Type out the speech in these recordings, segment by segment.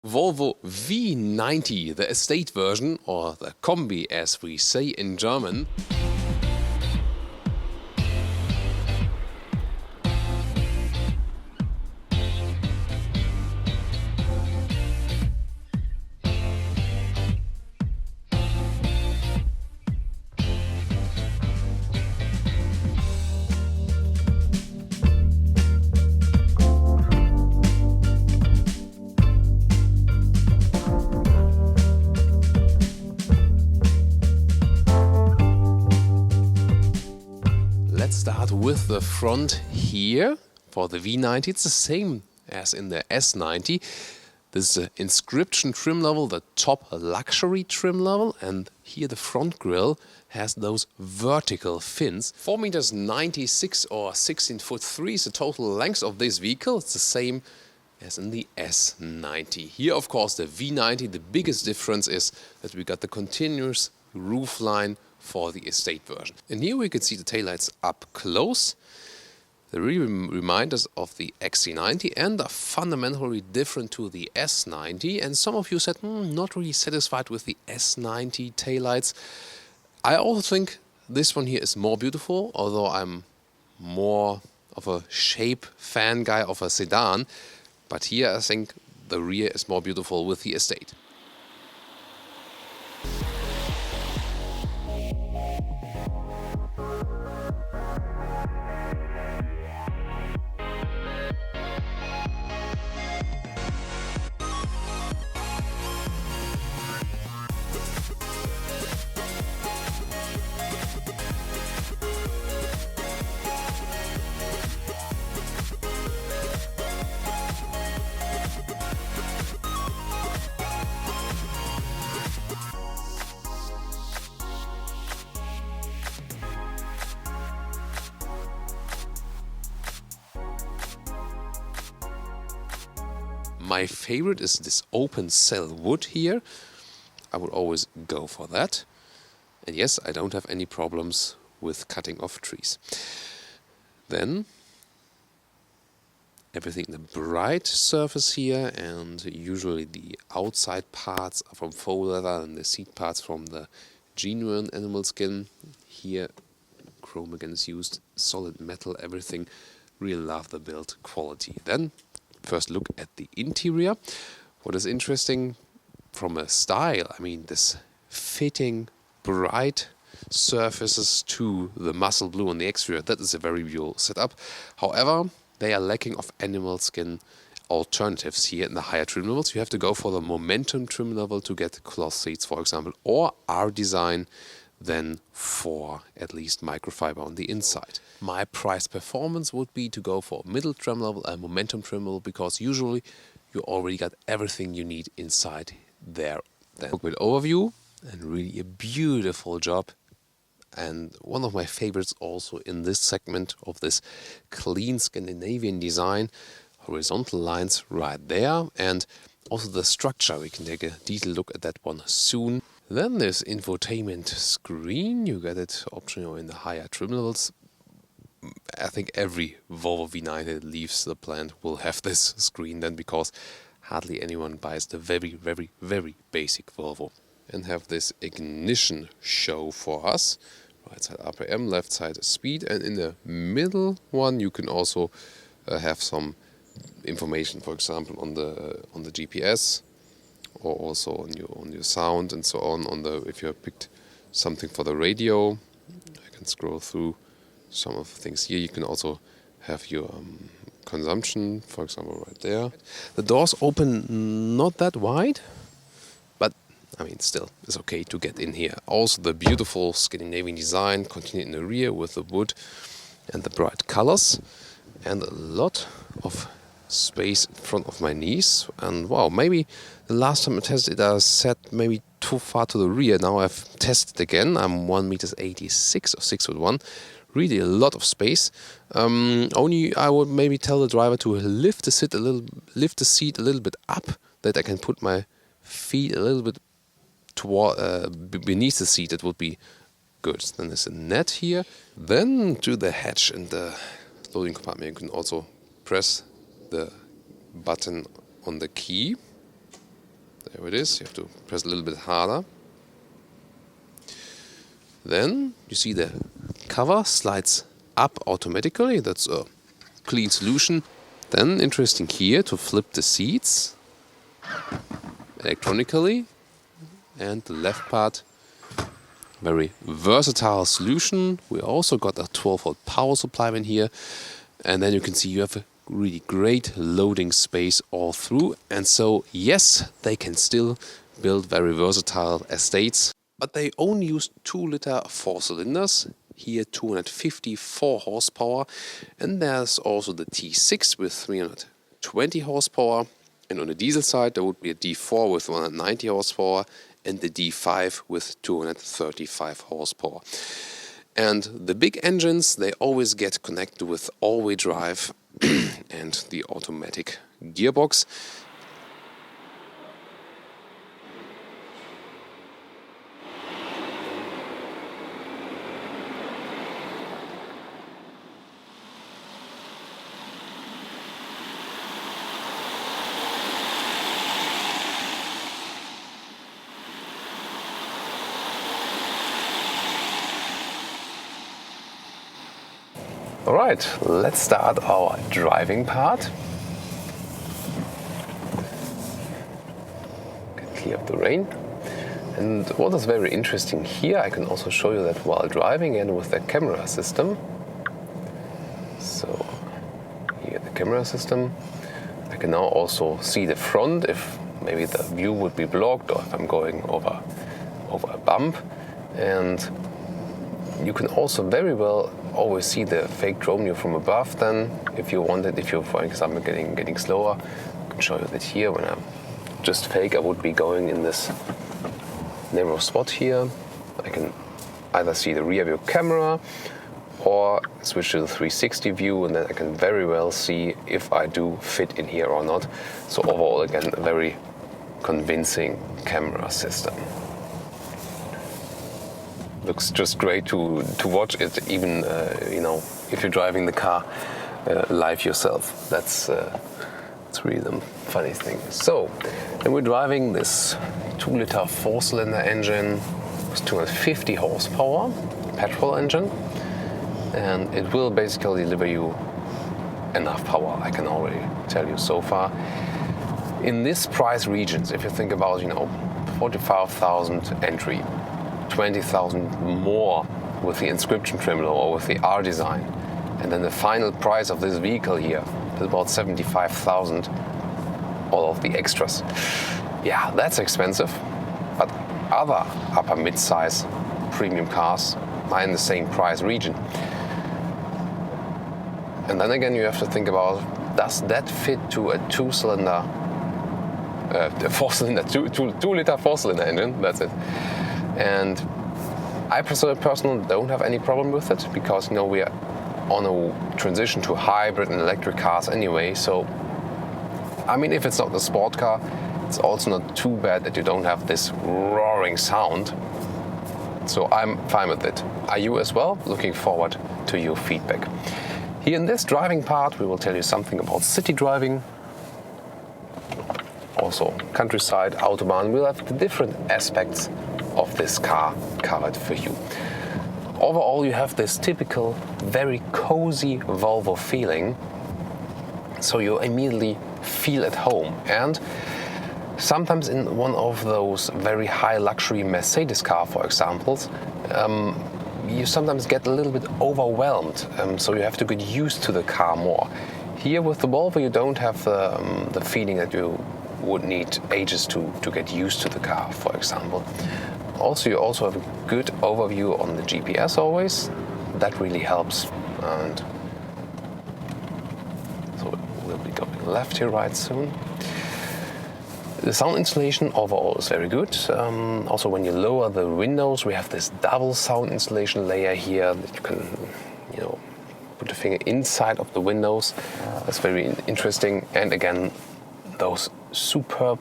Volvo V90, the estate version, or the Kombi as we say in German. Let's start with the front here. For the V90, it's the same as in the S90. This is the inscription trim level, the top luxury trim level, and here the front grille has those vertical fins. 4 meters 96 or 16'3" is the total length of this vehicle. It's the same as in the S90. Here, of course, the V90, the biggest difference is that we got the continuous roof line for the estate version. And here we can see the taillights up close. They really remind us of the XC90 and are fundamentally different to the S90. And some of you said, not really satisfied with the S90 taillights. I also think this one here is more beautiful, although I'm more of a shape fan guy of a sedan. But here I think the rear is more beautiful with the estate. My favorite is this open cell wood here. I would always go for that. And yes, I don't have any problems with cutting off trees. Then everything in the bright surface here, and usually the outside parts are from faux leather and the seat parts from the genuine animal skin. Here chrome again is used, solid metal, everything. Really love the build quality. Then first look at the interior. What is interesting from a style, I mean this fitting bright surfaces to the muscle blue on the exterior, that is a very beautiful setup. However, they are lacking of animal skin alternatives here in the higher trim levels. You have to go for the momentum trim level to get cloth seats, for example, or R design than for at least microfiber on the inside. My price performance would be to go for middle trim level and momentum trim level, because usually you already got everything you need inside there. Then with overview, and really a beautiful job, and one of my favorites also in this segment of this clean Scandinavian design. Horizontal lines right there, and also the structure. We can take a detailed look at that one soon. Then this infotainment screen, you get it optional in the higher trim levels. I think every Volvo V90 that leaves the plant will have this screen then, because hardly anyone buys the very, very, very basic Volvo. And have this ignition show for us. Right side RPM, left side speed, and in the middle one you can also have some information, for example, on the GPS, or also on your sound and so on. If you have picked something for the radio, I can scroll through some of the things here. You can also have your consumption, for example, right there. The doors open not that wide, but I mean still it's okay to get in here. Also the beautiful Scandinavian design continued in the rear with the wood and the bright colors, and a lot of space in front of my knees. And wow, maybe the last time I tested it I sat maybe too far to the rear. Now I've tested again. I'm 1 meters 86 or 6'1". Really a lot of space. Only I would maybe tell the driver to lift the seat a little bit up, that I can put my feet a little bit toward beneath the seat. It would be good. Then there's a net here. Then to the hatch and the loading compartment, you can also press the button on the key There it is. You have to press a little bit harder. Then you see the cover slides up automatically. That's a clean solution. Then interesting here to flip the seats electronically, and the left part, very versatile solution. We also got a 12-volt power supply in here, and then you can see you have a really great loading space all through. And so yes, they can still build very versatile estates, but they only use 2-liter 4 cylinders. Here 254 horsepower, and there's also the T6 with 320 horsepower, and on the diesel side there would be a D4 with 190 horsepower and the D5 with 235 horsepower. And the big engines, they always get connected with all-wheel drive and the automatic gearbox. Alright, let's start our driving part. Clear up the rain. And what is very interesting here, I can also show you that while driving and with the camera system. So here the camera system. I can now also see the front if maybe the view would be blocked or if I'm going over a bump. And you can also very well always see the fake drone view from above. Then if you wanted, if you're for example getting slower, I can show you that here when I'm just fake, I would be going in this narrow spot here. I can either see the rear view camera or switch to the 360 view, and then I can very well see if I do fit in here or not. So overall, again, a very convincing camera system. Looks just great to watch it, even if you're driving the car live yourself. That's really the funny thing. So then we're driving this 2-liter 4-cylinder engine with 250 horsepower, petrol engine, and it will basically deliver you enough power, I can already tell you so far. In this price regions, if you think about 45,000 entry, 20,000 more with the inscription trim or with the R design, and then the final price of this vehicle here is about 75,000, all of the extras. Yeah, that's expensive, but other upper mid-size premium cars are in the same price region. And then again, you have to think about, does that fit to a 2-cylinder, 4-cylinder, 2-liter 4-cylinder engine? That's it. And I personally don't have any problem with it, because we are on a transition to hybrid and electric cars anyway. So I mean, if it's not the sport car, it's also not too bad that you don't have this roaring sound. So I'm fine with it. Are you as well? Looking forward to your feedback. Here in this driving part, we will tell you something about city driving, also countryside, Autobahn. We'll have the different aspects of this car covered for you. Overall, you have this typical, very cozy Volvo feeling, so you immediately feel at home. And sometimes in one of those very high luxury Mercedes car, for example, you sometimes get a little bit overwhelmed, so you have to get used to the car more. Here with the Volvo, you don't have the feeling that you would need ages to get used to the car, for example. Also, you also have a good overview on the GPS always. That really helps. And so we'll be going left here right soon. The sound installation overall is very good. Also, when you lower the windows, we have this double sound installation layer here that you can, put the finger inside of the windows. That's very interesting. And again, those superb,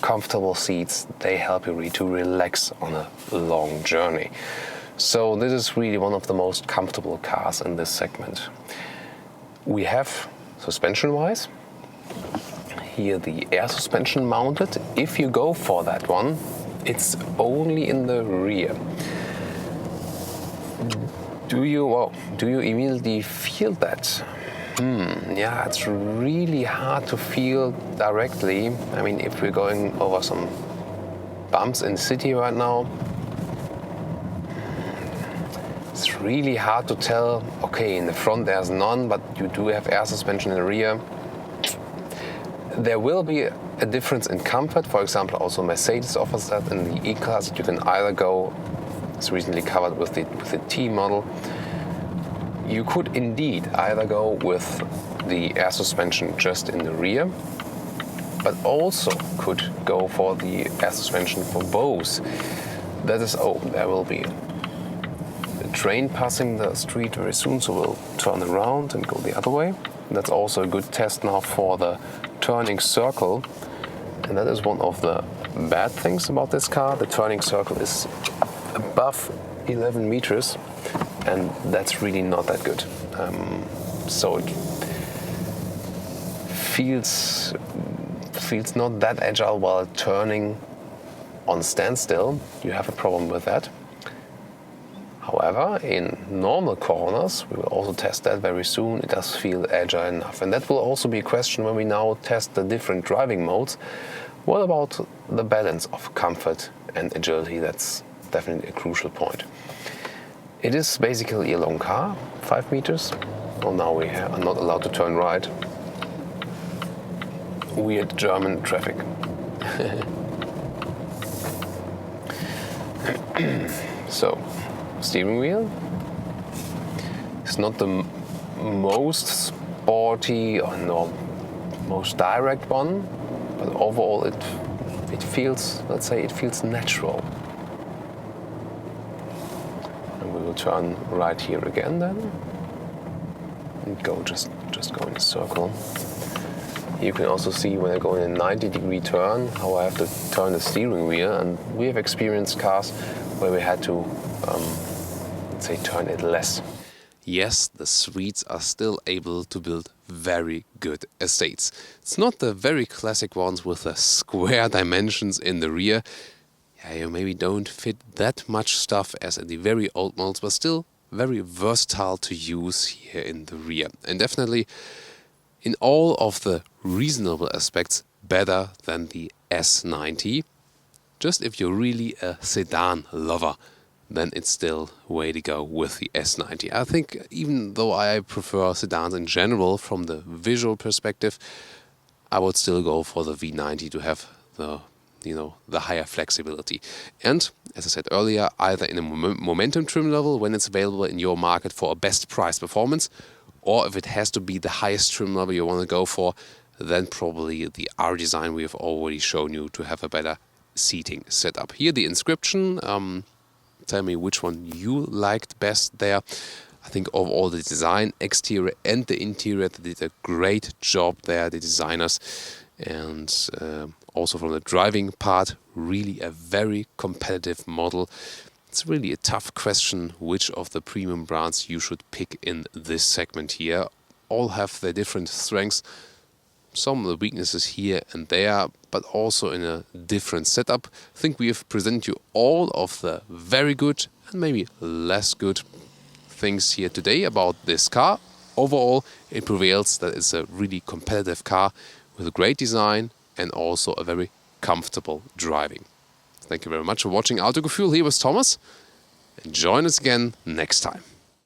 comfortable seats, they help you really to relax on a long journey. So this is really one of the most comfortable cars in this segment. We have suspension-wise. here the air suspension mounted. If you go for that one, it's only in the rear. Do you immediately feel that? Yeah, it's really hard to feel directly. I mean, if we're going over some bumps in the city right now, it's really hard to tell. Okay, in the front there's none, but you do have air suspension in the rear. There will be a difference in comfort. For example, also Mercedes offers that in the E-Class. You can either go, it's recently covered with the T model. You could indeed either go with the air suspension just in the rear, but also could go for the air suspension for both. That is, there will be a train passing the street very soon, so we'll turn around and go the other way. That's also a good test now for the turning circle, and that is one of the bad things about this car. The turning circle is above 11 meters, and that's really not that good. So it feels not that agile while turning on standstill. You have a problem with that. However, in normal corners, we will also test that very soon, it does feel agile enough. And that will also be a question when we now test the different driving modes. What about the balance of comfort and agility? That's definitely a crucial point. It is basically a long car, 5 meters. Well, now we are not allowed to turn right. Weird German traffic. So, steering wheel. It's not the most sporty or most direct one, but overall it feels, let's say, it feels natural. And we will turn right here again then, and go just go in a circle. You can also see when I go in a 90-degree turn how I have to turn the steering wheel, and we have experienced cars where we had to let's say turn it less. Yes, the Swedes are still able to build very good estates. It's not the very classic ones with the square dimensions in the rear. Yeah, you maybe don't fit that much stuff as in the very old models, but still very versatile to use here in the rear. And definitely in all of the reasonable aspects better than the S90. Just if you're really a sedan lover, then it's still way to go with the S90. I think even though I prefer sedans in general from the visual perspective, I would still go for the V90 to have the higher flexibility. And as I said earlier, either in a momentum trim level when it's available in your market for a best price performance, or if it has to be the highest trim level you want to go for, then probably the R design we have already shown you to have a better seating setup. Here the inscription, tell me which one you liked best there. I think overall the design, exterior and the interior, they did a great job there, the designers. And also from the driving part, really a very competitive model. It's really a tough question which of the premium brands you should pick in this segment here. All have their different strengths, some of the weaknesses here and there, but also in a different setup. I think we have presented you all of the very good and maybe less good things here today about this car. Overall, it prevails that it's a really competitive car with a great design and also a very comfortable driving. Thank you very much for watching Autogefühl. Here was Thomas, and join us again next time.